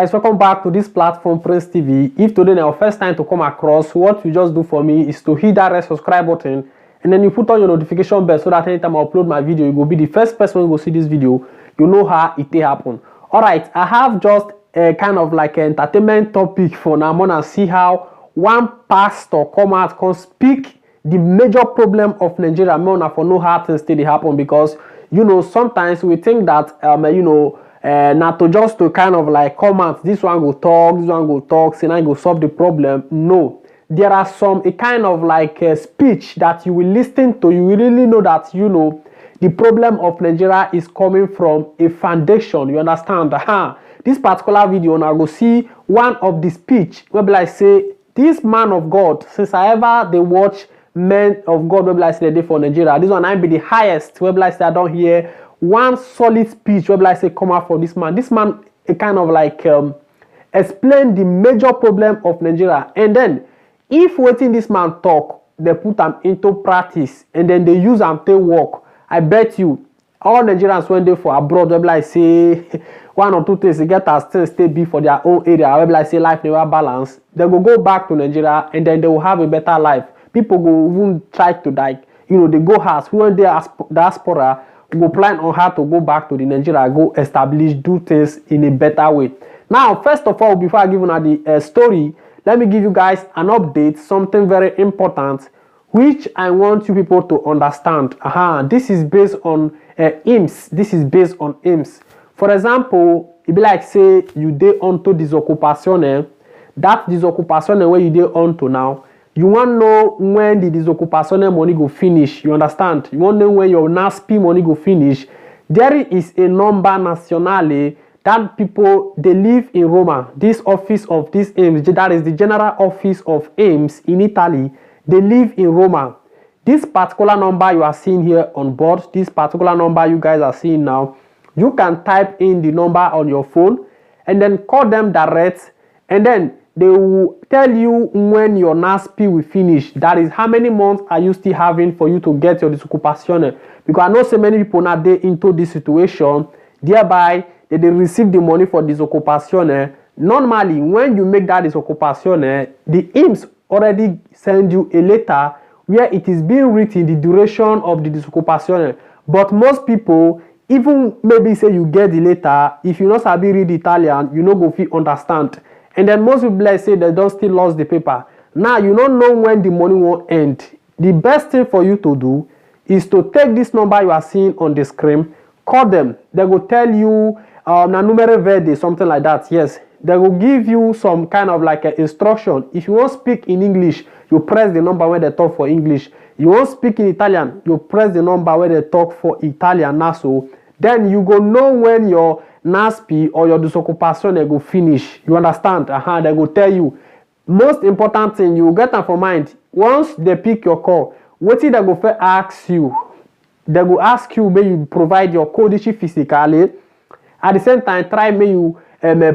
Guys, welcome back to this platform, Prince TV. If today is your first time to come across, what you just do for me is to hit that red subscribe button and then you put on your notification bell so that anytime I upload my video, you will be the first person who will see this video. You know how it happen. Alright, I have just a kind of like an entertainment topic for now. I'm gonna see how one pastor come out can speak the major problem of Nigeria. I'm gonna for know how things still happen, because you know sometimes we think that not to just to kind of like comment, this one go talk, this one go talk, so now go solve the problem. No, there are some a kind of like a speech that you will listen to, you will really know that you know the problem of Nigeria is coming from a foundation. You understand? This particular video now go see one of the speech where like say this man of God, since I ever they watch men of God where like say they for Nigeria, this one I be the highest where like say I don't hear one solid speech where I say come out for this man. This man a kind of like explain the major problem of Nigeria, and then if waiting this man talk, they put them into practice and then they use them to work. I bet you all Nigerians when they for abroad where I say one or two things they get as things stay be for their own area where I say life never balance. They go back to Nigeria and then they will have a better life. People go even try to like they go house when they are diaspora. Go plan on how to go back to the Nigeria, go establish, do things in a better way. Now, first of all, before I give you the story, let me give you guys an update, something very important, which I want you people to understand. This is based on Inps. This is based on Inps. For example, it be like say you dey onto disoccupation. That disoccupation where you dey onto now. You want to know when the disoccupation money go finish. You understand? You want to know when your NASP money go finish. There is a number nationally that people they live in Roma. This office of this Inps, that is the general office of Inps in Italy. They live in Roma. This particular number you are seeing here on board, this particular number you guys are seeing now, you can type in the number on your phone and then call them direct, and then they will tell you when your NASP will finish. That is how many months are you still having for you to get your disoccupation. Because I know so many people now they into this situation, thereby they receive the money for disoccupation. Normally, when you make that disoccupation, the Inps already send you a letter where it is being written the duration of the disoccupation. But most people, even maybe say you get the letter, if you not sabi read Italian, you no go fit understand. And then most people like say they don't still lost the paper. Now you don't know when the money won't end. The best thing for you to do is to take this number you are seeing on the screen, call them. They will tell you na numero verde, something like that. Yes, they will give you some kind of like an instruction. If you want to speak in English, you press the number where they talk for English. You want to speak in Italian, you press the number where they talk for Italian. Also, then you go know when your NASP or your disoccupation they go finish. You understand? They go tell you. Most important thing, you get them for mind. Once they pick your call, what they go first ask you? They go ask you, may you provide your code physically. At the same time, try may you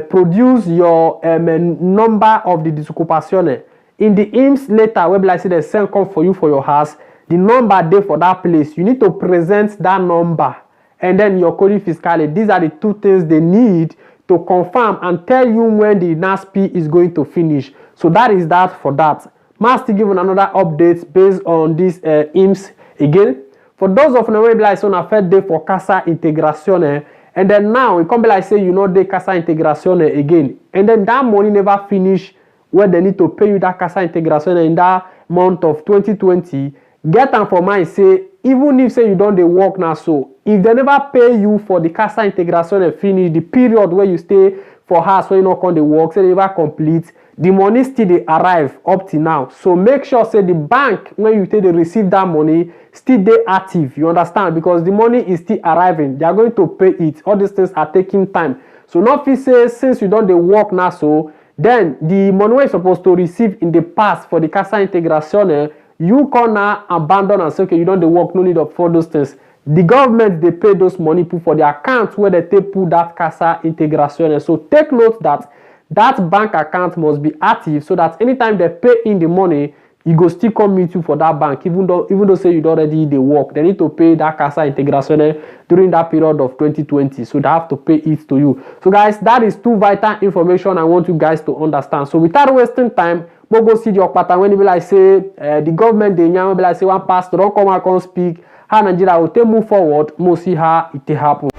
produce your number of the disoccupation. In the Inps letter, where like say they send come for you for your house, the number there for that place, you need to present that number. And then your code fiscale. These are the two things they need to confirm and tell you when the NASP is going to finish. So that is that for that. Must give another update based on this Inps again. For those of you who like on a third day for Cassa Integrazione, and then now it come be like say you know the Cassa Integrazione again, and then that money never finish where they need to pay you that Cassa Integrazione in that month of 2020. Get them for mind say even if say you don't they work now, so if they never pay you for the Cassa Integrazione finish, the period where you stay for house where you not on the work, say they never complete, the money still they arrive up to now. So make sure say the bank when you take they receive that money still they active. You understand? Because the money is still arriving. They are going to pay it. All these things are taking time. So not if say since you don't they work now, so then the money you're supposed to receive in the past for the Cassa Integrazione, you can now abandon and say, okay, you don't work, no need of for those things. The government, they pay those money put for the account where they put that Cassa Integrazione. So take note that that bank account must be active so that anytime they pay in the money, you go still come meet you for that bank, even though say you already dey work. They need to pay that Cassa Integrazione during that period of 2020, so they have to pay it to you. So guys, that is two vital information I want you guys to understand. So without wasting time, we'll go see your pattern when you be like say the government dey yarn, be like say one pastor don't come and come speak how Nigeria will take move forward. We'll see how it happen.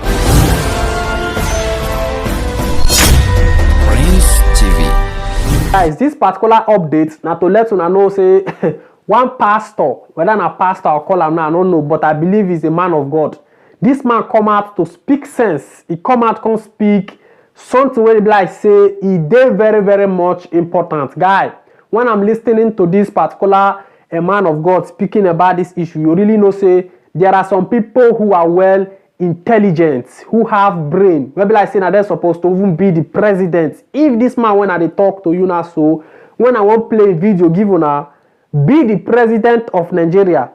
Guys, this particular update now to let you know say one pastor, whether a pastor or call him now, I don't know, but I believe he's a man of God. This man come out to speak sense. He come out come speak something where like say he did very, very much important. Guy, when I'm listening to this particular man of God speaking about this issue, you really know say there are some people who are well intelligent, who have brain. Maybe like saying that they're supposed to even be the president. If this man when I talk to you now, so when I want play video, give you now be the president of Nigeria.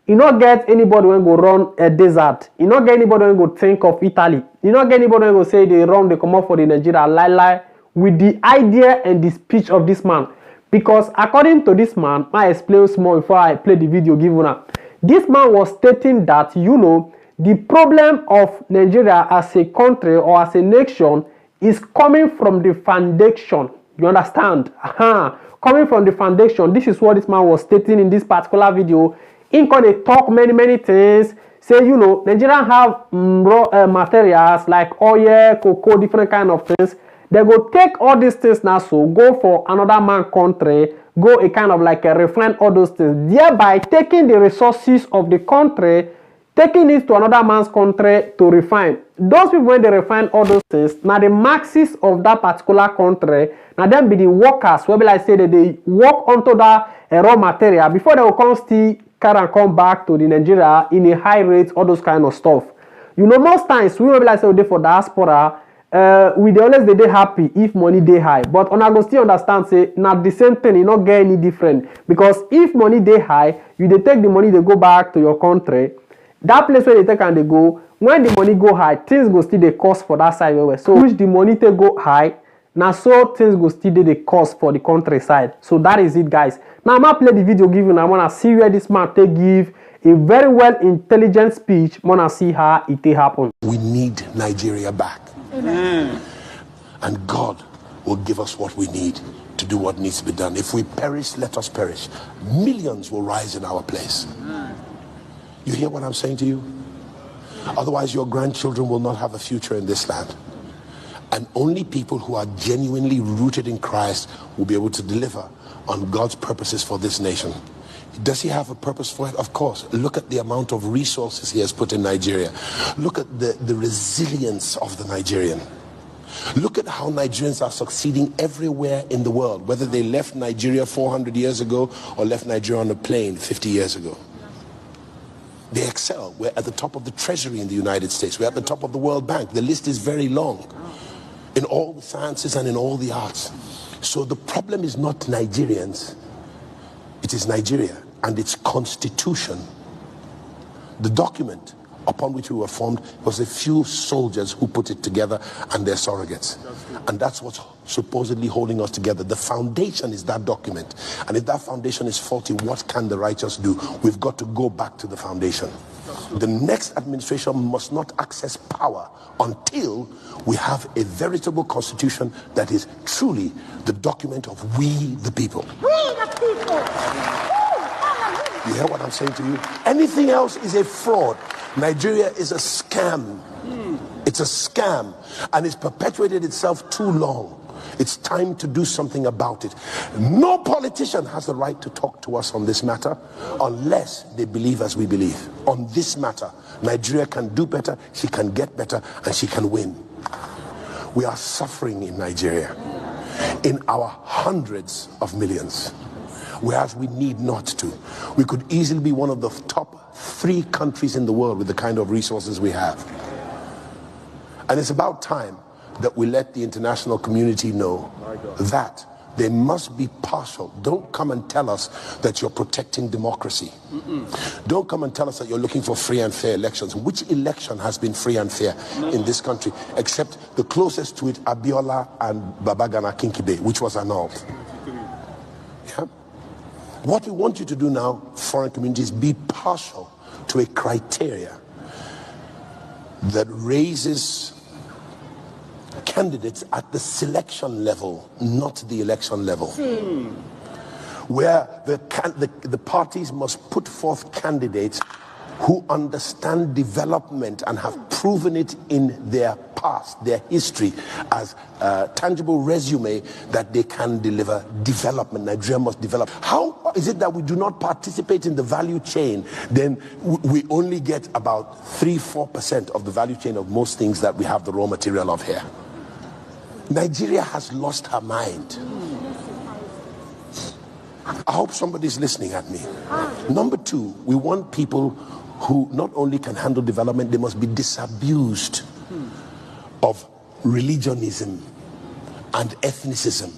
You not get anybody when go run a desert. You not get anybody when go think of Italy. You not get anybody when go say they run they come up for the Nigeria lie with the idea and the speech of this man. Because according to this man, I explain small before I play the video. Give you now. This man was stating that the problem of Nigeria as a country or as a nation is coming from the foundation. You understand? Coming from the foundation. This is what this man was stating in this particular video. In they talk many things. Say, Nigeria have raw materials like oil, cocoa, different kind of things. They go take all these things now, so go for another man country, go a kind of like refine all those things, thereby taking the resources of the country, taking it to another man's country to refine. Those people, when they refine all those things, now the masses of that particular country, now them be the workers, where like say that they work onto that raw material before they will come still carry and come back to the Nigeria in a high rate, all those kind of stuff. Most times we will be like say they for diaspora, we dey always dey happy if money dey high, but una go still understand say na the same thing, e no get any different. Because if money dey high, you dey take the money, they go back to your country. That place where they take and they go, when the money go high, things go still the cost for that side. So which the money take go high, now so things go still the cost for the countryside. So that is it, guys. Now I'm gonna play the video, give you. I wanna see where this man take give a very well intelligent speech. Wanna see how it happen. We need Nigeria back. Amen. And God will give us what we need to do what needs to be done. If we perish, let us perish. Millions will rise in our place. You hear what I'm saying to you? Otherwise, your grandchildren will not have a future in this land. And only people who are genuinely rooted in Christ will be able to deliver on God's purposes for this nation. Does he have a purpose for it? Of course. Look at the amount of resources he has put in Nigeria. Look at the resilience of the Nigerian. Look at how Nigerians are succeeding everywhere in the world, whether they left Nigeria 400 years ago or left Nigeria on a plane 50 years ago. They excel. We're at the top of the treasury in the United States. We're at the top of the World Bank. The list is very long in all the sciences and in all the arts. So the problem is not Nigerians. It is Nigeria and its constitution. The document upon which we were formed was a few soldiers who put it together and their surrogates. And that's what's supposedly holding us together. The foundation is that document. And if that foundation is faulty, what can the righteous do? We've got to go back to the foundation. The next administration must not access power until we have a veritable constitution that is truly the document of we the people. We the people! You hear what I'm saying to you? Anything else is a fraud. Nigeria is a scam. It's a scam, and it's perpetuated itself too long. It's time to do something about it. No politician has the right to talk to us on this matter unless they believe as we believe. On this matter, Nigeria can do better, she can get better, and she can win. We are suffering in Nigeria in our hundreds of millions, whereas we need not to. We could easily be one of the top 3 countries in the world with the kind of resources we have. And it's about time that we let the international community know that they must be partial. Don't come and tell us that you're protecting democracy. Don't come and tell us that you're looking for free and fair elections. Which election has been free and fair in this country? Except the closest to it, Abiola and Babagana Kinkibe, which was annulled. Yeah? What we want you to do now, foreign communities, be partial to a criteria that raises candidates at the selection level, not the election level. Where the parties must put forth candidates who understand development and have proven it in their past, their history, as a tangible resume that they can deliver development. Nigeria must develop. How is it that we do not participate in the value chain? Then we only get about 3-4% of the value chain of most things that we have the raw material of here. Nigeria has lost her mind. I hope somebody's listening at me. Number two, we want people who not only can handle development, they must be disabused of religionism and ethnicism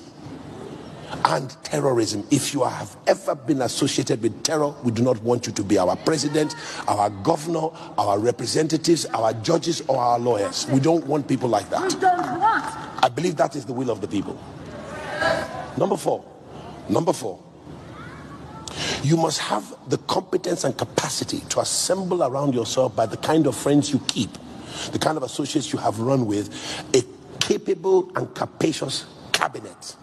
and terrorism. If you have ever been associated with terror, we do not want you to be our president, our governor, our representatives, our judges, or our lawyers. We don't want people like that. We don't want. I believe that is the will of the people. Number four, you must have the competence and capacity to assemble around yourself, by the kind of friends you keep, the kind of associates you have run with, a capable and capacious cabinet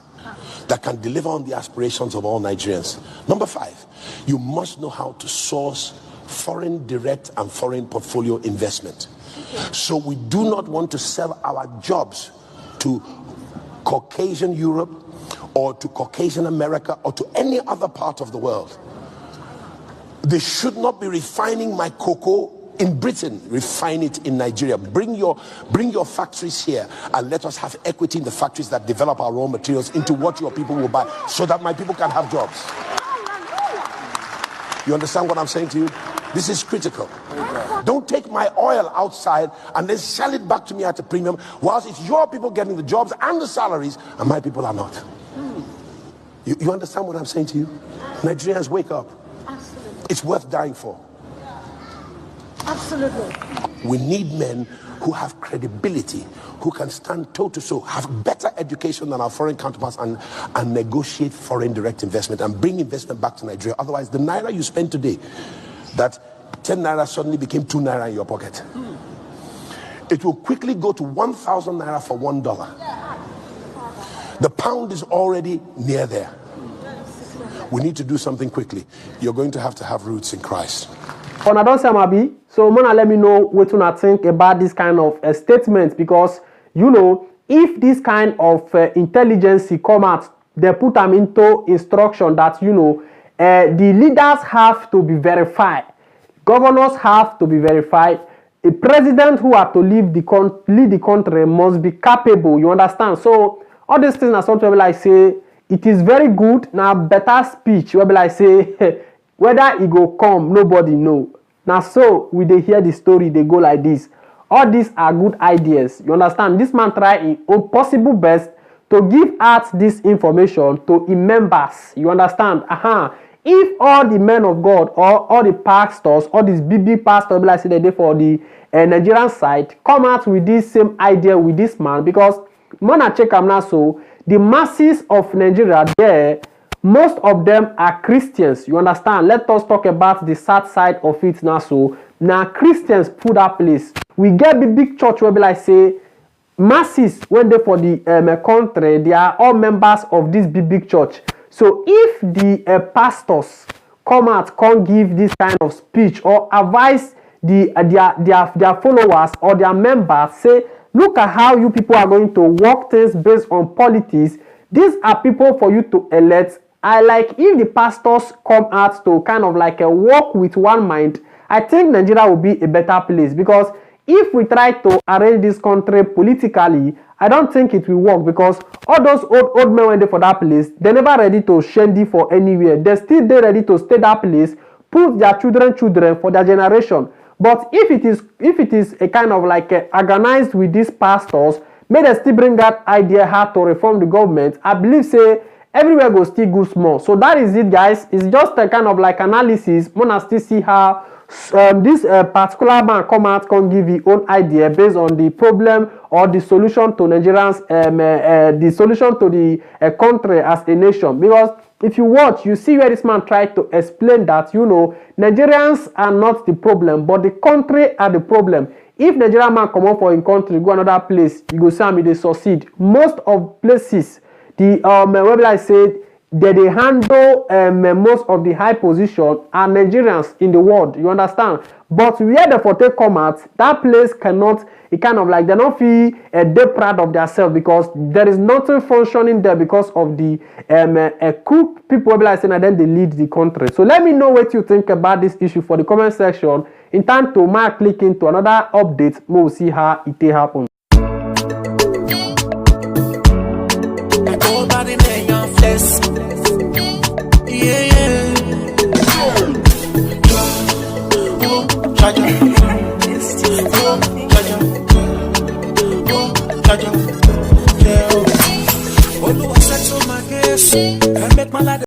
that can deliver on the aspirations of all Nigerians. Number five, you must know how to source foreign direct and foreign portfolio investment. So we do not want to sell our jobs to Caucasian Europe or to Caucasian America or to any other part of the world. They should not be refining my cocoa in Britain. Refine it in Nigeria. Bring your factories here and let us have equity in the factories that develop our raw materials into what your people will buy, so that my people can have jobs. You understand what I'm saying to you? This is critical. Don't take my oil outside and then sell it back to me at a premium, whilst it's your people getting the jobs and the salaries and my people are not. You understand what I'm saying to you? Nigerians, wake up. It's worth dying for. Absolutely. We need men who have credibility, who can stand toe to toe, have better education than our foreign counterparts, and negotiate foreign direct investment and bring investment back to Nigeria. Otherwise, the naira you spend today, that 10 naira suddenly became 2 naira in your pocket. It will quickly go to 1,000 naira for $1. The pound is already near there. We need to do something quickly. You're going to have roots in Christ. And I don't say Mabi, so Mona, let me know what you think about this kind of statement, because you know, if this kind of intelligence come out, they put them into instruction that, you know, the leaders have to be verified, governors have to be verified, a president who have to lead the country must be capable. You understand? So all these things are something like say it is very good. Now better speech where be like say whether it go come, nobody know. Now so we they hear the story, they go like this. All these are good ideas. You understand? This man try his own possible best to give out this information to his members. You understand? If all the men of God or all the pastors, all these big pastors, like say they for the Nigerian side, come out with this same idea with this man, because Mona check am now, so the masses of Nigeria there, most of them are Christians. You understand? Let us talk about the sad side of it now. So now Christians put that place. We get the big church where be like say masses when they for the country, they are all members of this big church. So if the pastors come out, can't give this kind of speech or advise their followers or their members, say, look at how you people are going to work things based on politics. These are people for you to elect. I like if the pastors come out to kind of like work with one mind, I think Nigeria will be a better place, because if we try to arrange this country politically, I don't think it will work, because all those old men when they for that place, they're never ready to shandy for anywhere. They're still ready to stay that place, put their children for their generation. But if it is a kind of like organized with these pastors, may they still bring that idea how to reform the government, I believe say everywhere go still go small. So that is it, guys. It's just a kind of like analysis. Mona still see how this particular man come out, can give his own idea based on the problem or the solution to Nigerians, the solution to the country as a nation. Because if you watch, you see where this man tried to explain that, you know, Nigerians are not the problem, but the country are the problem. If Nigerian man come up for in country, go another place, you go see how they succeed. Most of places, the where I say they handle most of the high position are Nigerians in the world. You understand? But where the for take come out, that place cannot. It kind of like they don't feel they're proud of themselves because there is nothing functioning there because of the cook people like saying and then they lead the country. So let me know what you think about this issue for the comment section. In time to click into another update, we'll see how it happens.